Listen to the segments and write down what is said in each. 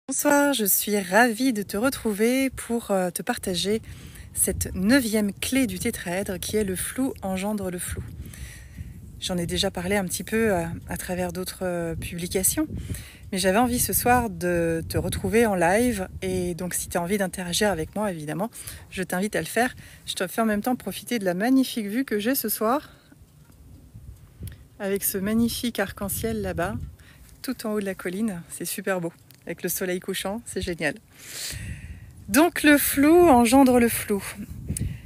Bonsoir, je suis ravie de te retrouver pour te partager cette 9e clé du tétraèdre qui est le flou engendre le flou. J'en ai déjà parlé un petit peu à travers d'autres publications, mais j'avais envie ce soir de te retrouver en live et donc si tu as envie d'interagir avec moi, évidemment, je t'invite à le faire. Je te fais en même temps profiter de la magnifique vue que j'ai ce soir avec ce magnifique arc-en-ciel là-bas, tout en haut de la colline, c'est super beau. Avec le soleil couchant, c'est génial. Donc le flou engendre le flou.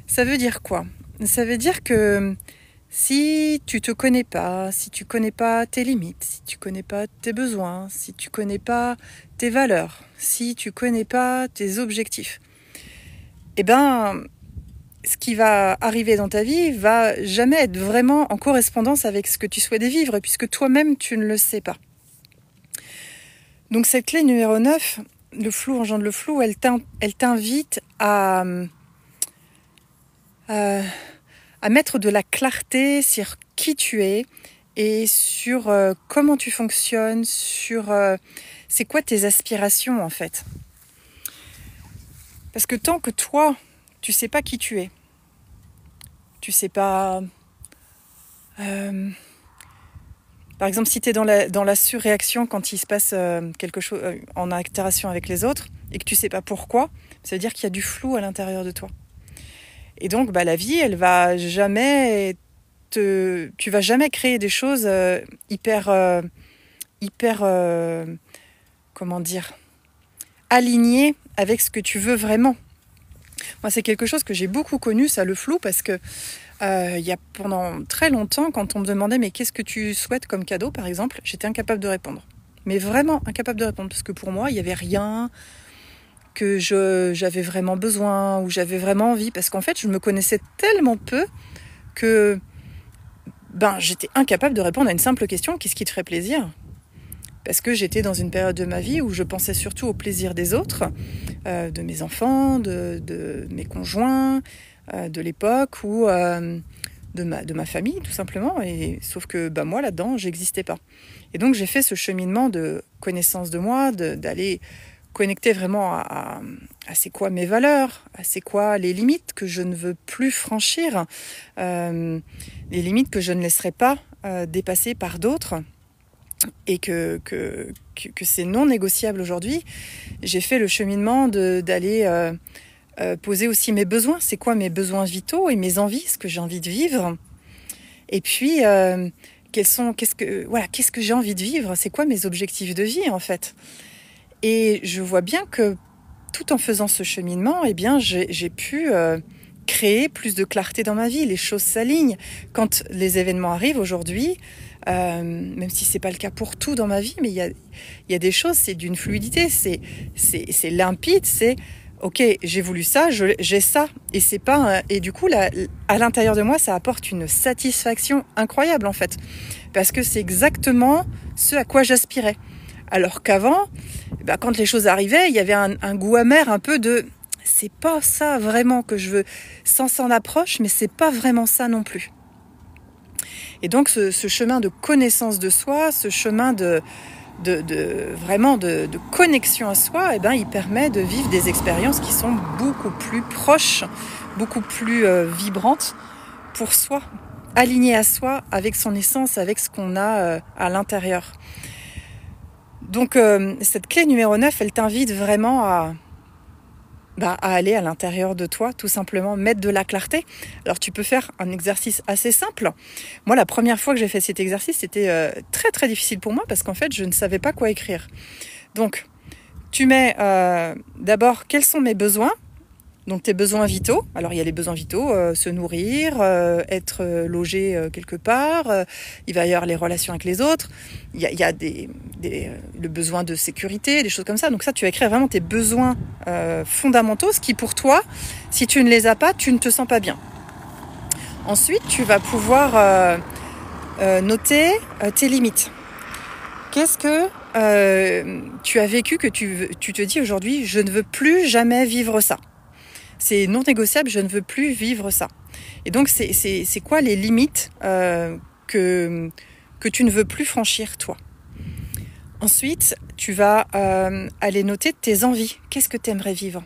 Ça veut dire quoi? Ça veut dire que si tu te connais pas, si tu connais pas tes limites, si tu connais pas tes besoins, si tu connais pas tes valeurs, si tu connais pas tes objectifs, eh ben, ce qui va arriver dans ta vie va jamais être vraiment en correspondance avec ce que tu souhaites vivre, puisque toi-même tu ne le sais pas. Donc cette clé numéro 9, le flou engendre le flou, elle t'invite à mettre de la clarté sur qui tu es et sur comment tu fonctionnes, sur c'est quoi tes aspirations en fait. Parce que tant que toi, tu sais pas qui tu es, tu sais pas... Par exemple, si tu es dans la surréaction quand il se passe quelque chose en interaction avec les autres et que tu sais pas pourquoi, ça veut dire qu'il y a du flou à l'intérieur de toi. Et donc, la vie, elle va jamais tu vas jamais créer des choses comment dire, alignées avec ce que tu veux vraiment. Moi, c'est quelque chose que j'ai beaucoup connu, ça, le flou, parce que il y a pendant très longtemps, quand on me demandait mais qu'est-ce que tu souhaites comme cadeau, par exemple, j'étais incapable de répondre. Mais vraiment incapable de répondre, parce que pour moi, il n'y avait rien que j'avais vraiment besoin ou j'avais vraiment envie, parce qu'en fait, je me connaissais tellement peu que j'étais incapable de répondre à une simple question, qu'est-ce qui te ferait plaisir ? Parce que j'étais dans une période de ma vie où je pensais surtout au plaisir des autres, de mes enfants, de mes conjoints, de l'époque ou de ma famille tout simplement, et sauf que moi là-dedans j'existais pas. Et donc j'ai fait ce cheminement de connaissance de moi, d'aller connecter vraiment à c'est quoi mes valeurs, à c'est quoi les limites que je ne veux plus franchir, les limites que je ne laisserai pas dépasser par d'autres, et que c'est non négociable aujourd'hui. J'ai fait le cheminement d'aller poser aussi mes besoins, c'est quoi mes besoins vitaux et mes envies, ce que j'ai envie de vivre. Et puis, qu'est-ce que j'ai envie de vivre, c'est quoi mes objectifs de vie en fait. Et je vois bien que tout en faisant ce cheminement, j'ai pu créer plus de clarté dans ma vie, les choses s'alignent. Quand les événements arrivent aujourd'hui, même si c'est pas le cas pour tout dans ma vie, mais il y a des choses, c'est d'une fluidité, c'est limpide, c'est ok, j'ai voulu ça, j'ai ça, et c'est pas et du coup là, à l'intérieur de moi, ça apporte une satisfaction incroyable en fait, parce que c'est exactement ce à quoi j'aspirais. Alors qu'avant, quand les choses arrivaient, il y avait un goût amer, un peu de c'est pas ça vraiment que je veux, sans s'en approche, mais c'est pas vraiment ça non plus. Et donc ce chemin de connaissance de soi, ce chemin de connexion à soi, il permet de vivre des expériences qui sont beaucoup plus proches, beaucoup plus vibrantes pour soi, alignées à soi, avec son essence, avec ce qu'on a à l'intérieur. Donc cette clé numéro 9, elle t'invite vraiment à aller à l'intérieur de toi, tout simplement, mettre de la clarté. Alors tu peux faire un exercice assez simple. Moi, la première fois que j'ai fait cet exercice, c'était très très difficile pour moi parce qu'en fait, je ne savais pas quoi écrire. Donc, tu mets d'abord quels sont mes besoins. Donc tes besoins vitaux. Alors il y a les besoins vitaux, se nourrir, être logé quelque part. Il va y avoir les relations avec les autres. Il y a le besoin de sécurité, des choses comme ça. Donc ça, tu vas écrire vraiment tes besoins fondamentaux, ce qui pour toi, si tu ne les as pas, tu ne te sens pas bien. Ensuite, tu vas pouvoir noter tes limites. Qu'est-ce que tu as vécu que tu te dis aujourd'hui, je ne veux plus jamais vivre ça. C'est non négociable, je ne veux plus vivre ça. Et donc, c'est quoi les limites que tu ne veux plus franchir, toi ? Ensuite, tu vas aller noter tes envies. Qu'est-ce que tu aimerais vivre?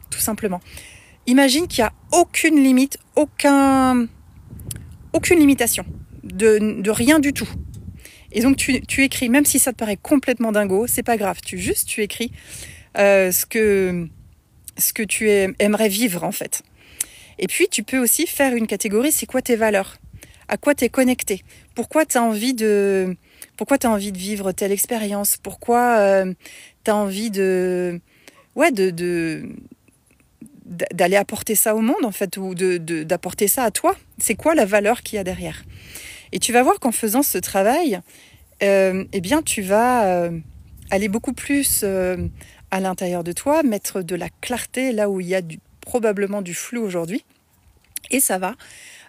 Tout simplement. Imagine qu'il n'y a aucune limite, aucune limitation, de rien du tout. Et donc tu écris, même si ça te paraît complètement dingo, c'est pas grave. Tu écris ce que tu aimerais vivre en fait. Et puis tu peux aussi faire une catégorie, c'est quoi tes valeurs? À quoi tu es connecté? Pourquoi tu as envie de vivre telle expérience? Pourquoi tu as envie d'aller apporter ça au monde en fait, ou d'apporter ça à toi? C'est quoi la valeur qu'il y a derrière? Et tu vas voir qu'en faisant ce travail, eh bien tu vas aller beaucoup plus à l'intérieur de toi, mettre de la clarté là où il y a probablement du flou aujourd'hui, et ça va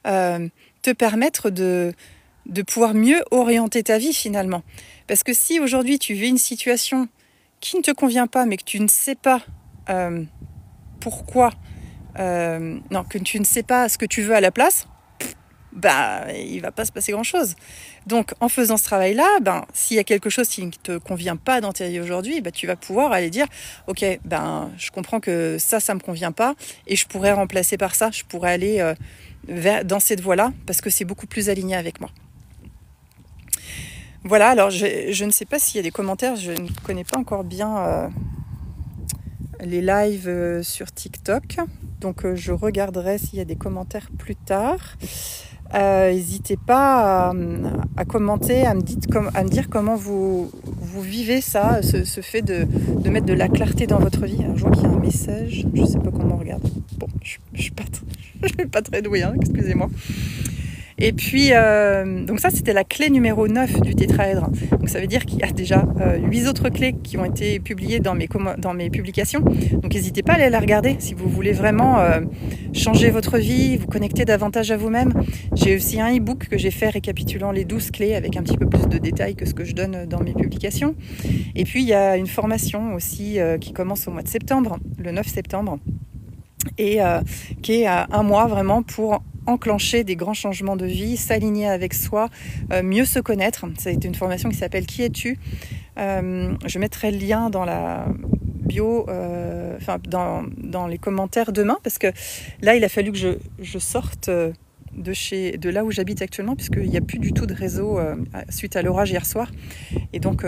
te permettre de pouvoir mieux orienter ta vie finalement. Parce que si aujourd'hui tu vis une situation qui ne te convient pas, mais que tu ne sais pas pourquoi, que tu ne sais pas ce que tu veux à la place, il va pas se passer grand-chose. Donc en faisant ce travail-là, s'il y a quelque chose qui ne te convient pas dans ta vie aujourd'hui, tu vas pouvoir aller dire ok, je comprends que ça me convient pas, et je pourrais remplacer par ça, je pourrais aller dans cette voie-là, parce que c'est beaucoup plus aligné avec moi. Voilà, alors je ne sais pas s'il y a des commentaires, je ne connais pas encore bien les lives sur TikTok, donc je regarderai s'il y a des commentaires plus tard. N'hésitez pas à commenter, à me dire comment vous vivez ça, ce fait de mettre de la clarté dans votre vie. Alors, je vois qu'il y a un message, je ne sais pas comment on regarde. Bon, je ne suis pas très douée, excusez-moi. Et puis, donc ça, c'était la clé numéro 9 du tétraèdre. Donc ça veut dire qu'il y a déjà 8 autres clés qui ont été publiées dans mes publications. Donc n'hésitez pas à aller la regarder si vous voulez vraiment changer votre vie, vous connecter davantage à vous-même. J'ai aussi un e-book que j'ai fait récapitulant les 12 clés avec un petit peu plus de détails que ce que je donne dans mes publications. Et puis, il y a une formation aussi qui commence au mois de septembre, le 9 septembre, et qui est un mois vraiment pour enclencher des grands changements de vie, s'aligner avec soi, mieux se connaître. Ça a été une formation qui s'appelle Qui es-tu ? Je mettrai le lien dans la bio, dans les commentaires demain, parce que là, il a fallu que je sorte de là où j'habite actuellement, puisqu'il n'y a plus du tout de réseau suite à l'orage hier soir. Et donc,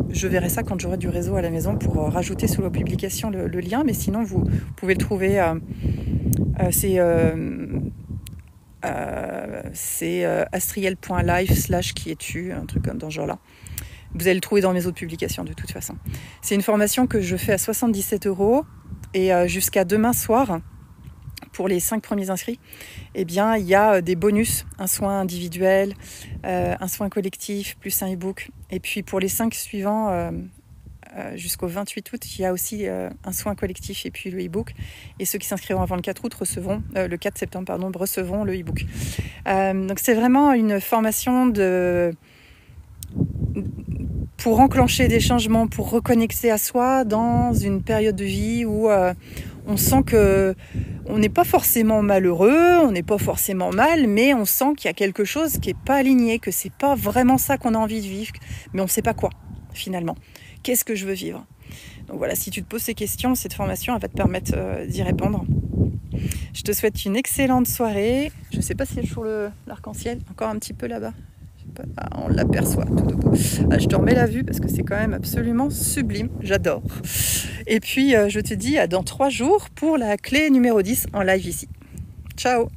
je verrai ça quand j'aurai du réseau à la maison pour rajouter sous la publication le lien. Mais sinon, vous pouvez le trouver. C'est astriel.live/qui-es-tu, un truc comme dans ce genre-là. Vous allez le trouver dans mes autres publications de toute façon. C'est une formation que je fais à 77 € et jusqu'à demain soir, pour les 5 premiers inscrits, il y a des bonus, un soin individuel, un soin collectif, plus un e-book. Et puis pour les 5 suivants, jusqu'au 28 août, il y a aussi un soin collectif et puis le e-book. Et ceux qui s'inscriront avant le 4 août le 4 septembre, recevront le e-book. Donc c'est vraiment une formation pour enclencher des changements, pour reconnecter à soi dans une période de vie où on sent que on n'est pas forcément malheureux, on n'est pas forcément mal, mais on sent qu'il y a quelque chose qui n'est pas aligné, que c'est pas vraiment ça qu'on a envie de vivre, mais on ne sait pas quoi finalement. Qu'est-ce que je veux vivre? Donc voilà, si tu te poses ces questions, cette formation elle va te permettre d'y répondre. Je te souhaite une excellente soirée. Je ne sais pas s'il y a toujours l'arc-en-ciel, encore un petit peu là-bas. On l'aperçoit tout au bout. Je te remets la vue parce que c'est quand même absolument sublime, j'adore. Et puis je te dis à dans 3 jours pour la clé numéro 10 en live ici. Ciao!